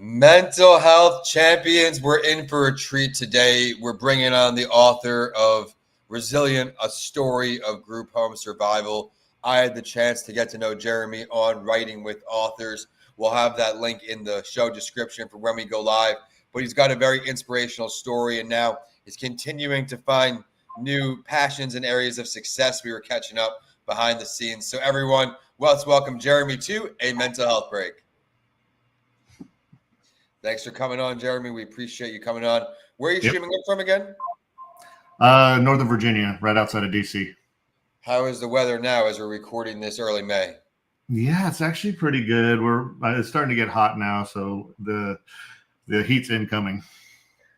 Mental health champions, we're in for a treat today. We're bringing on the author of Resilient, a story of group home survival. I had the chance to get to know Jeremy on Writing with Authors. We'll have that link in the show description for when we go live. But he's got a very inspirational story, and now he's continuing to find new passions and areas of success. We were catching up behind the scenes. So everyone, let's welcome Jeremy to A Mental Health Break. Thanks for coming on, Jeremy. We appreciate you coming on. Where are you streaming in from again? Northern Virginia, right outside of DC. How is the weather now as we're recording this early May? Yeah, it's actually pretty good. It's starting to get hot now, so the heat's incoming.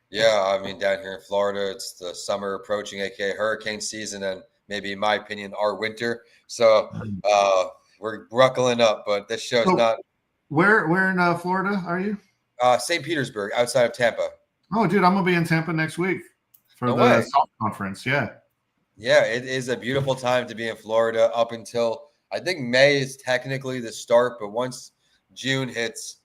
Yeah, I mean, down here in Florida, it's the summer approaching, aka hurricane season, and maybe, in my opinion, our winter. So we're buckling up, but this show's not. Where in Florida are you? St. Petersburg, outside of Tampa. Oh, dude, I'm gonna be in Tampa next week for the SALT conference. Yeah, it is a beautiful time to be in Florida. Up until I think May is technically the start, but once June hits,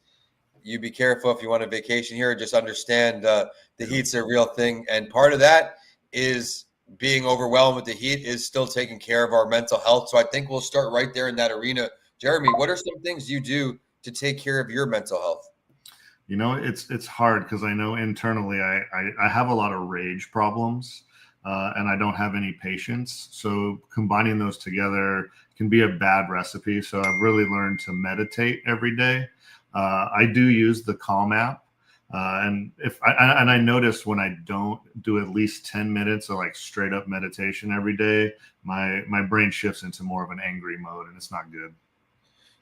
you be careful if you want a vacation here. Just understand the heat's a real thing, and part of that is being overwhelmed with the heat is still taking care of our mental health. So I think we'll start right there in that arena. Jeremy, what are some things you do to take care of your mental health? You know, it's hard because I know internally I have a lot of rage problems and I don't have any patience. So combining those together can be a bad recipe. So I've really learned to meditate every day. I do use the Calm app. And I notice when I don't do at least 10 minutes of like straight up meditation every day, my brain shifts into more of an angry mode and it's not good.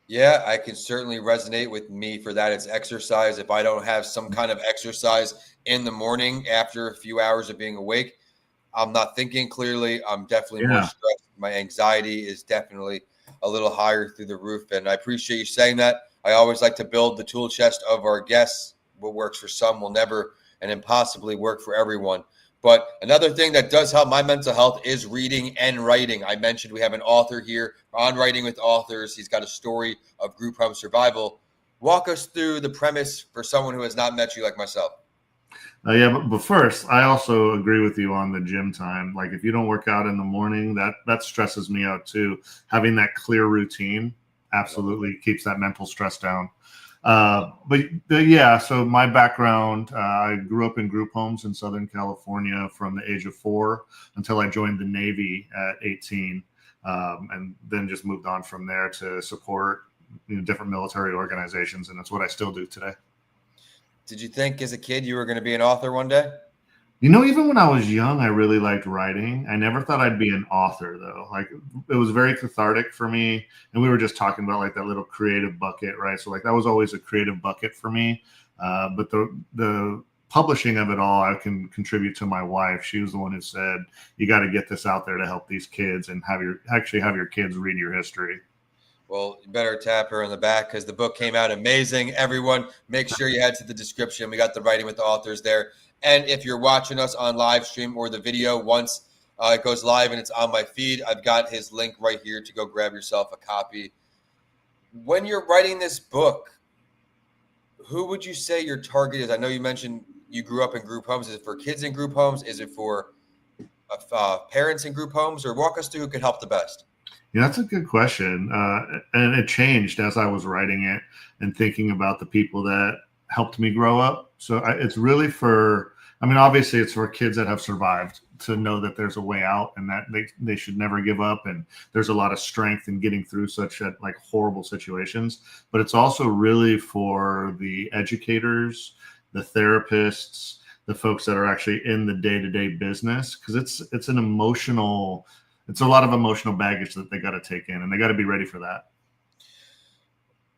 Yeah, I can certainly resonate with me for that. It's exercise. If I don't have some kind of exercise in the morning after a few hours of being awake, I'm not thinking clearly. I'm definitely more stressed. My anxiety is definitely a little higher through the roof. And I appreciate you saying that. I always like to build the tool chest of our guests. What works for some will never and impossibly work for everyone. But another thing that does help my mental health is reading and writing. I mentioned we have an author here on Writing with Authors. He's got a story of group home survival. Walk us through the premise for someone who has not met you like myself. But first, I also agree with you on the gym time. Like if you don't work out in the morning, that stresses me out too. Having that clear routine absolutely keeps that mental stress down. So my background, I grew up in group homes in Southern California from the age of 4 until I joined the Navy at 18, and then just moved on from there to support different military organizations, and that's what I still do today. Did you think as a kid you were going to be an author one day? Even when I was young, I really liked writing. I never thought I'd be an author, though. Like, it was very cathartic for me. And we were just talking about like that little creative bucket, right? So like that was always a creative bucket for me. But the publishing of it all, I can contribute to my wife. She was the one who said, you got to get this out there to help these kids and have your kids read your history. Well, you better tap her in the back because the book came out amazing. Everyone, make sure you head to the description. We got the Writing with the Authors there. And if you're watching us on live stream or the video, once it goes live and it's on my feed, I've got his link right here to go grab yourself a copy. When you're writing this book, who would you say your target is? I know you mentioned you grew up in group homes. Is it for kids in group homes? Is it for parents in group homes? Or walk us through who could help the best? Yeah, that's a good question. And it changed as I was writing it and thinking about the people that helped me grow up. So it's really obviously it's for kids that have survived to know that there's a way out and that they should never give up. And there's a lot of strength in getting through such like horrible situations. But it's also really for the educators, the therapists, the folks that are actually in the day-to-day business, because it's a lot of emotional baggage that they got to take in, and they got to be ready for that.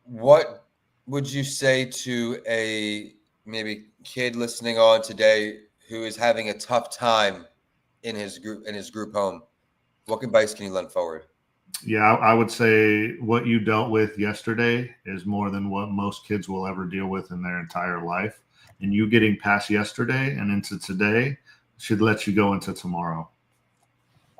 What would you say to a maybe kid listening on today who is having a tough time in his group home? What advice can you lend forward? Yeah, I would say what you dealt with yesterday is more than what most kids will ever deal with in their entire life. And you getting past yesterday and into today should let you go into tomorrow.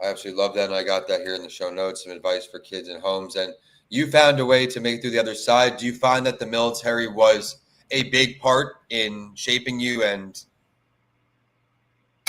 I absolutely love that. And I got that here in the show notes, some advice for kids in homes. And you found a way to make it through the other side. Do you find that the military was a big part in shaping you? And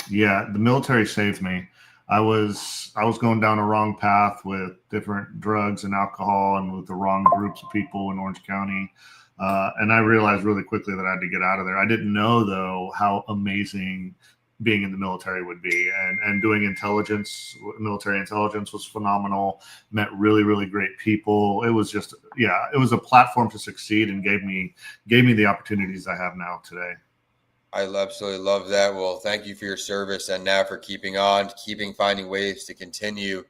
Yeah, the military saved me. I was going down a wrong path with different drugs and alcohol and with the wrong groups of people in Orange County. And I realized really quickly that I had to get out of there. I didn't know though how amazing being in the military would be, and doing intelligence, military intelligence was phenomenal. Met really, really great people. It was just, yeah, it was a platform to succeed and gave me the opportunities I have now today. I absolutely love that. Well, thank you for your service and now for keeping on, finding ways to continue.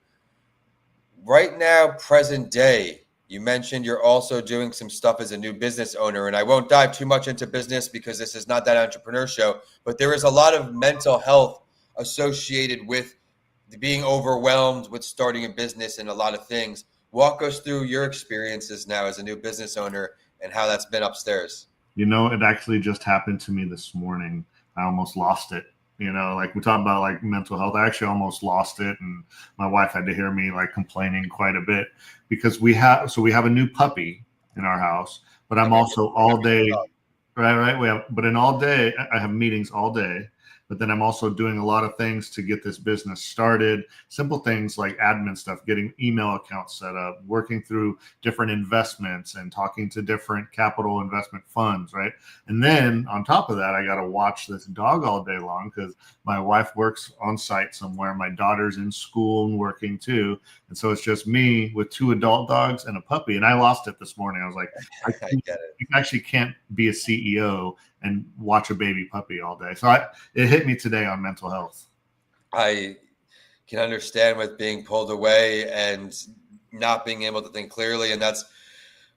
Right now, present day, you mentioned you're also doing some stuff as a new business owner, and I won't dive too much into business because this is not that entrepreneur show, but there is a lot of mental health associated with being overwhelmed with starting a business and a lot of things. Walk us through your experiences now as a new business owner and how that's been upstairs. It actually just happened to me this morning. I almost lost it. Like we talk about like mental health. I actually almost lost it, and my wife had to hear me like complaining quite a bit because we have a new puppy in our house, but I'm also all day. Right. But in all day, I have meetings all day, but then I'm also doing a lot of things to get this business started. Simple things like admin stuff, getting email accounts set up, working through different investments and talking to different capital investment funds. Right. And then on top of that, I got to watch this dog all day long because my wife works on site somewhere. My daughter's in school and working too. And so it's just me with two adult dogs and a puppy. And I lost it this morning. I was like, I get it. you actually can't be a CEO and watch a baby puppy all day. So it hit me today on mental health. I can understand with being pulled away and not being able to think clearly. And that's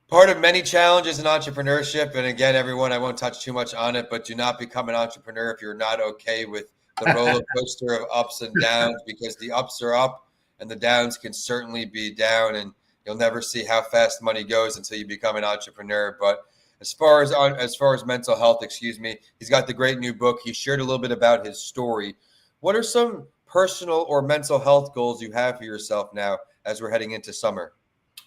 part of many challenges in entrepreneurship. And again, everyone, I won't touch too much on it, but do not become an entrepreneur if you're not okay with the roller coaster of ups and downs, because the ups are up and the downs can certainly be down. And you'll never see how fast money goes until you become an entrepreneur. But as far as mental health, excuse me, he's got the great new book. He shared a little bit about his story. What are some personal or mental health goals you have for yourself now as we're heading into summer?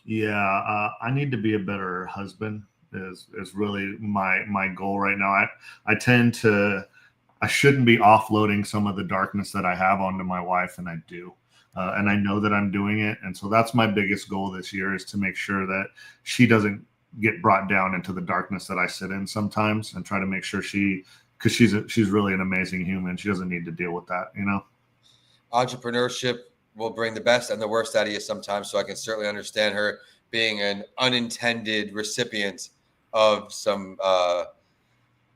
Yeah, I need to be a better husband is really my goal right now. I shouldn't be offloading some of the darkness that I have onto my wife, and I do. And I know that I'm doing it. And so that's my biggest goal this year, is to make sure that she doesn't get brought down into the darkness that I sit in sometimes, and try to make sure because she's really an amazing human. She doesn't need to deal with that, Entrepreneurship will bring the best and the worst out of you sometimes. So I can certainly understand her being an unintended recipient of some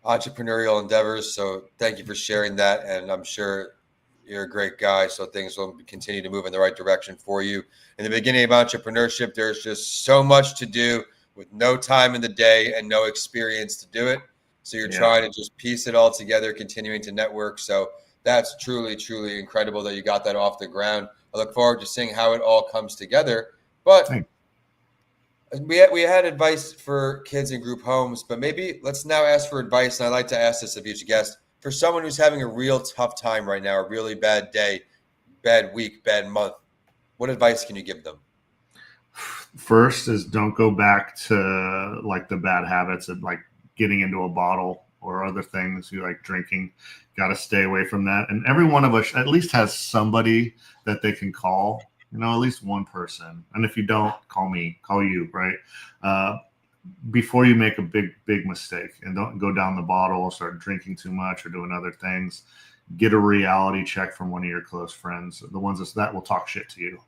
entrepreneurial endeavors. So thank you for sharing that. And I'm sure you're a great guy, so things will continue to move in the right direction for you. In the beginning of entrepreneurship, there's just so much to do with no time in the day and no experience to do it. So you're trying to just piece it all together, continuing to network. So that's truly, truly incredible that you got that off the ground. I look forward to seeing how it all comes together. But we had advice for kids in group homes, but maybe let's now ask for advice. And I like to ask this of each guest. For someone who's having a real tough time right now, a really bad day, bad week, bad month, what advice can you give them? First is don't go back to like the bad habits of like getting into a bottle or other things you like drinking. Got to stay away from that. And every one of us at least has somebody that they can call, at least one person. And if you don't, call me, call you, right? Before you make a big mistake, and don't go down the bottle, start drinking too much or doing other things. Get a reality check from one of your close friends, the ones that will talk shit to you,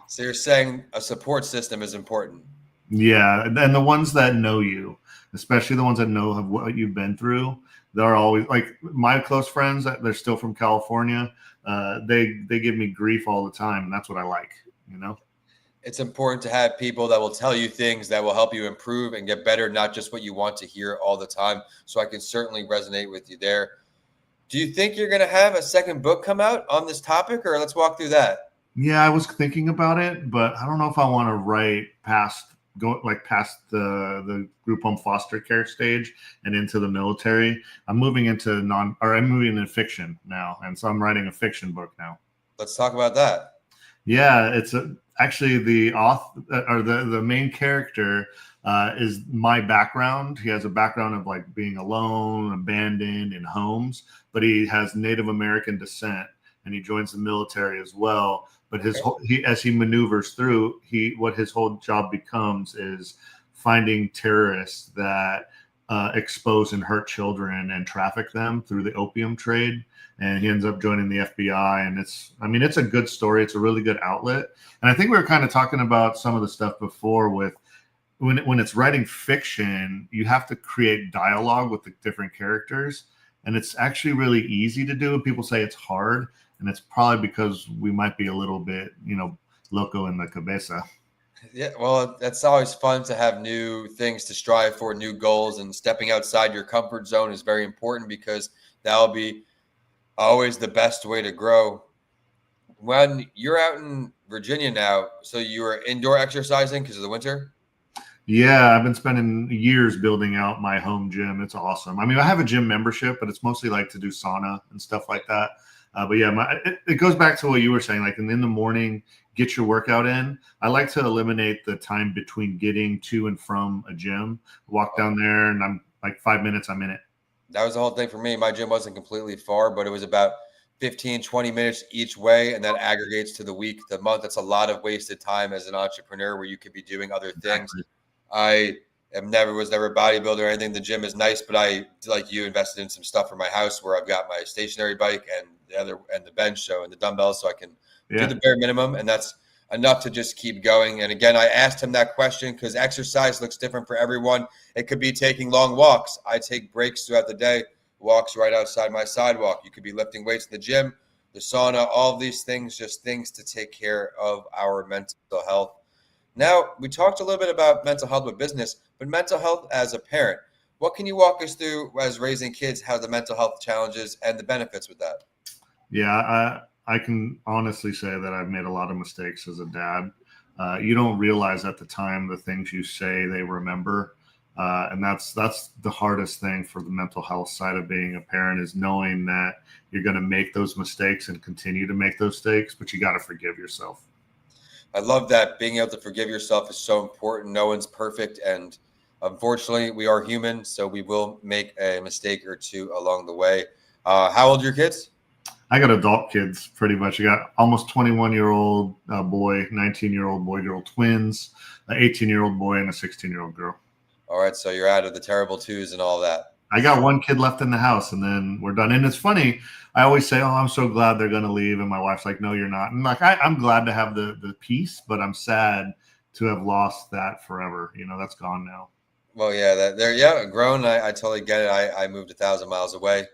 So you're saying a support system is important. Yeah. And the ones that know you, especially the ones that know what you've been through, they're always like my close friends. They're still from California. They give me grief all the time. And that's what I like, It's important to have people that will tell you things that will help you improve and get better, not just what you want to hear all the time. So I can certainly resonate with you there. Do you think you're going to have a second book come out on this topic, or let's walk through that? Yeah, I was thinking about it, but I don't know if I want to write past the group home foster care stage and into the military. I'm moving into fiction now. And so I'm writing a fiction book now. Let's talk about that. Yeah, actually the author or the main character is my background. He has a background of like being alone, abandoned in homes, but he has Native American descent and he joins the military as well. But as he maneuvers through, what his whole job becomes is finding terrorists that expose and hurt children and traffic them through the opium trade. And he ends up joining the FBI. And it's a good story. It's a really good outlet. And I think we were kind of talking about some of the stuff before with when it's writing fiction, you have to create dialogue with the different characters. And it's actually really easy to do. People say it's hard. And it's probably because we might be a little bit, loco in the cabeza. Yeah, well, that's always fun to have new things to strive for, new goals, and stepping outside your comfort zone is very important because that'll be always the best way to grow. When you're out in Virginia now, so you are indoor exercising because of the winter? Yeah, I've been spending years building out my home gym. It's awesome. I mean, I have a gym membership, but it's mostly like to do sauna and stuff like that. But yeah, it goes back to what you were saying, like in the morning, get your workout in. I like to eliminate the time between getting to and from a gym. Walk down there and I'm like 5 minutes, I'm in it. That was the whole thing for me. My gym wasn't completely far, but it was about 15, 20 minutes each way. And that aggregates to the week, the month. That's a lot of wasted time as an entrepreneur where you could be doing other things. Exactly. I was never a bodybuilder or anything. The gym is nice, but I, like you, invested in some stuff for my house where I've got my stationary bike and the bench and the dumbbells, so I can do the bare minimum, and that's enough to just keep going. And again, I asked him that question because exercise looks different for everyone. It could be taking long walks. I take breaks throughout the day, walks right outside my sidewalk. You could be lifting weights in the gym, the sauna, all of these things, just things to take care of our mental health. Now, we talked a little bit about mental health with business, but mental health as a parent. What can you walk us through as raising kids, how the mental health challenges and the benefits with that? Yeah, I can honestly say that I've made a lot of mistakes as a dad. You don't realize at the time the things you say they remember. And that's the hardest thing for the mental health side of being a parent is knowing that you're going to make those mistakes and continue to make those mistakes, but you got to forgive yourself. I love that. Being able to forgive yourself is so important. No one's perfect. And unfortunately, we are human, so we will make a mistake or two along the way. How old are your kids? I got adult kids pretty much. I got almost 21-year-old boy, 19-year-old boy-girl twins, an 18-year-old boy, and a 16-year-old girl. All right, so you're out of the terrible twos and all that. I got one kid left in the house, and then we're done. And it's funny. I always say, "Oh, I'm so glad they're going to leave," and my wife's like, "No, you're not." And like, I'm glad to have the peace, but I'm sad to have lost that forever. That's gone now. Well, yeah, they're grown. I totally get it. I moved 1,000 miles away.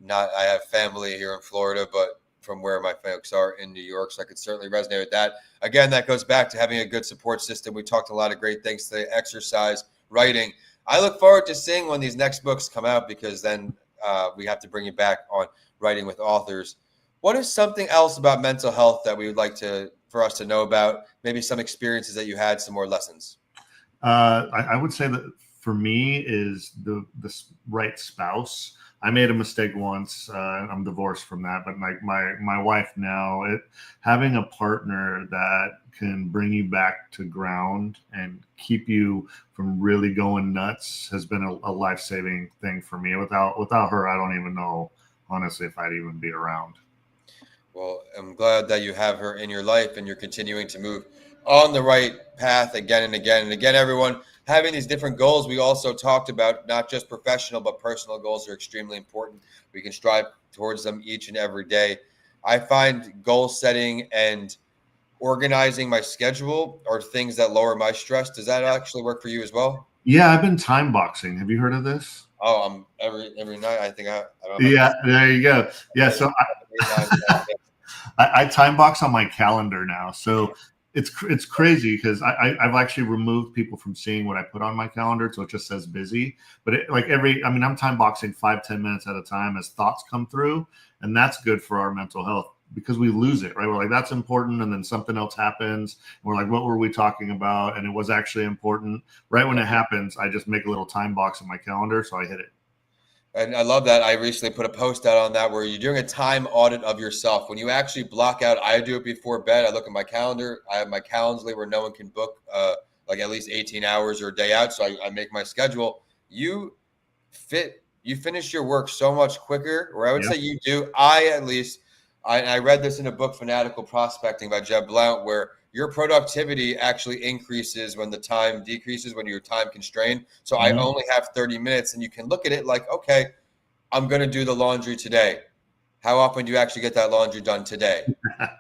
I have family here in Florida, but from where my folks are in New York, so I could certainly resonate with that. Again, that goes back to having a good support system. We talked a lot of great things today: exercise, writing. I look forward to seeing when these next books come out because then we have to bring you back on writing with authors. What is something else about mental health that we would like for us to know about? Maybe some experiences that you had, some more lessons. I would say that for me is the right spouse. I made a mistake once. I'm divorced from that, but my wife now, having a partner that can bring you back to ground and keep you from really going nuts has been a life-saving thing for me. Without her, I don't even know, honestly, if I'd even be around. Well, I'm glad that you have her in your life and you're continuing to move on the right path again and again and again. Everyone having these different goals, we also talked about not just professional, but personal goals are extremely important. We can strive towards them each and every day. I find goal setting and organizing my schedule are things that lower my stress. Does that actually work for you as well? Yeah, I've been time boxing. Have you heard of this? Oh, every night. I think I don't know. Yeah, there you go. Yeah, so I time box on my calendar now. So it's crazy because I've actually removed people from seeing what I put on my calendar, so it just says busy. But I'm time boxing 5-10 minutes at a time as thoughts come through, and that's good for our mental health because we lose it, right? We're like, that's important, and then something else happens. And we're like, what were we talking about? And it was actually important. Right when it happens, I just make a little time box in my calendar, so I hit it. And I love that. I recently put a post out on that where you're doing a time audit of yourself. When you actually block out, I do it before bed. I look at my calendar. I have my Calendly where no one can book like at least 18 hours or a day out. So I make my schedule. You finish your work so much quicker, or I would say you do. I read this in a book, Fanatical Prospecting by Jeb Blount, where your productivity actually increases when the time decreases, when you're time constrained. So I only have 30 minutes, and you can look at it like, okay, I'm going to do the laundry today. How often do you actually get that laundry done today?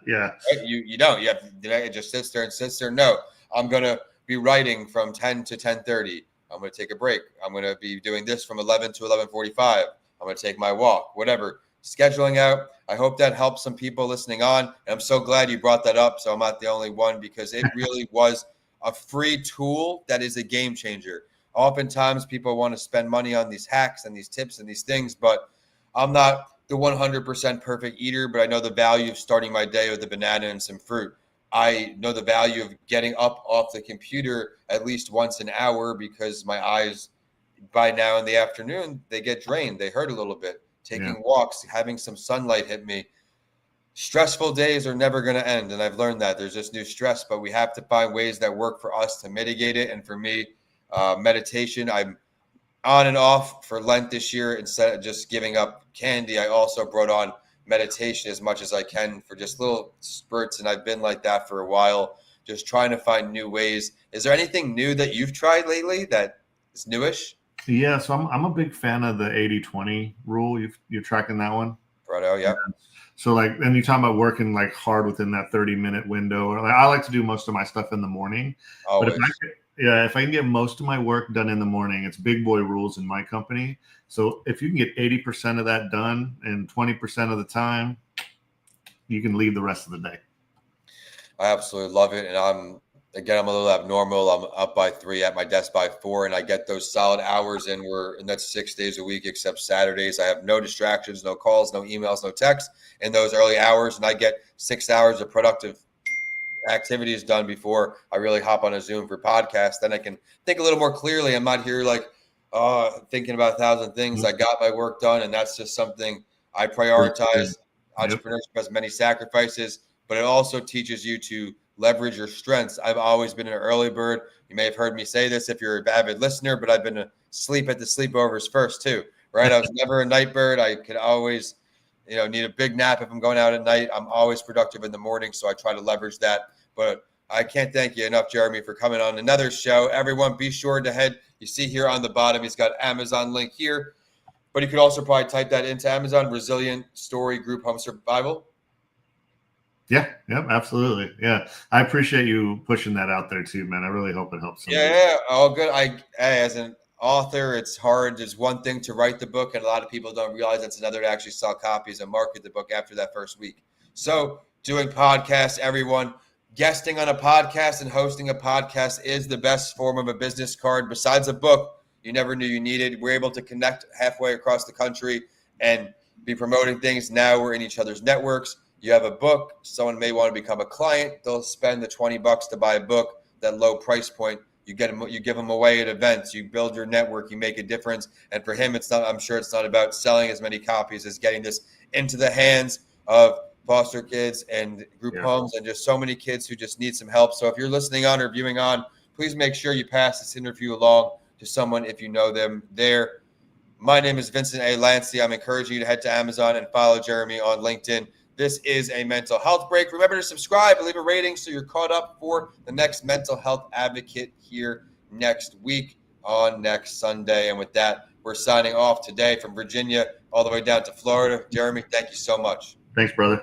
Yeah. Right? You don't. You have, it just sits there and sits there. No, I'm going to be writing from 10 to 10:30. I'm going to take a break. I'm going to be doing this from 11 to 11:45. I'm going to take my walk, whatever. Scheduling out. I hope that helps some people listening on. And I'm so glad you brought that up. So I'm not the only one, because it really was a free tool that is a game changer. Oftentimes people want to spend money on these hacks and these tips and these things, but I'm not the 100% perfect eater, but I know the value of starting my day with a banana and some fruit. I know the value of getting up off the computer at least once an hour, because my eyes by now in the afternoon, they get drained. They hurt a little bit. Taking walks, having some sunlight hit me. Stressful days are never going to end. And I've learned that there's just new stress, but we have to find ways that work for us to mitigate it. And for me, meditation, I'm on and off for Lent this year. Instead of just giving up candy, I also brought on meditation as much as I can for just little spurts. And I've been like that for a while, just trying to find new ways. Is there anything new that you've tried lately that is newish? Yeah, so I'm a big fan of the 80-20 rule. You're tracking that one? Righto, yeah. So like, and you're talking about working like hard within that 30-minute window. Or like, I like to do most of my stuff in the morning. Always. But if I can get most of my work done in the morning, it's big boy rules in my company. So if you can get 80% of that done in 20% of the time, you can leave the rest of the day. I absolutely love it. And I'm a little abnormal. I'm up by 3, at my desk by 4, and I get those solid hours in. And that's 6 days a week except Saturdays. I have no distractions, no calls, no emails, no texts in those early hours, and I get 6 hours of productive activities done before I really hop on a Zoom for podcast. Then I can think a little more clearly. I'm not here like thinking about 1,000 things. I got my work done, and that's just something I prioritize. Entrepreneurship has many sacrifices, but it also teaches you to leverage your strengths. I've always been an early bird. You may have heard me say this if you're an avid listener, but I've been asleep at the sleepovers first too, right? I was never a night bird. I could always, need a big nap if I'm going out at night. I'm always productive in the morning, so I try to leverage that. But I can't thank you enough, Jeremy, for coming on another show. Everyone, be sure to head. You see here on the bottom, he's got Amazon link here, but you could also probably type that into Amazon, Resilient Story Group Home Survival. Yeah, absolutely. Yeah, I appreciate you pushing that out there too, man. I really hope it helps somebody. Yeah, all good. As an author, it's hard. There's one thing to write the book, and a lot of people don't realize it's another to actually sell copies and market the book after that first week. So doing podcasts, everyone, guesting on a podcast and hosting a podcast is the best form of a business card. Besides a book you never knew you needed. We're able to connect halfway across the country and be promoting things. Now we're in each other's networks. You have a book, someone may want to become a client. They'll spend the $20 to buy a book, that low price point. You give them away at events. You build your network. You make a difference. And for him, I'm sure it's not about selling as many copies as getting this into the hands of foster kids and group homes and just so many kids who just need some help. So if you're listening on or viewing on, please make sure you pass this interview along to someone if you know them there. My name is Vincent A. Lancey. I'm encouraging you to head to Amazon and follow Jeremy on LinkedIn. This is a mental health break. Remember to subscribe and leave a rating so you're caught up for the next mental health advocate here next week on next Sunday. And with that, we're signing off today from Virginia all the way down to Florida. Jeremy, thank you so much. Thanks, brother.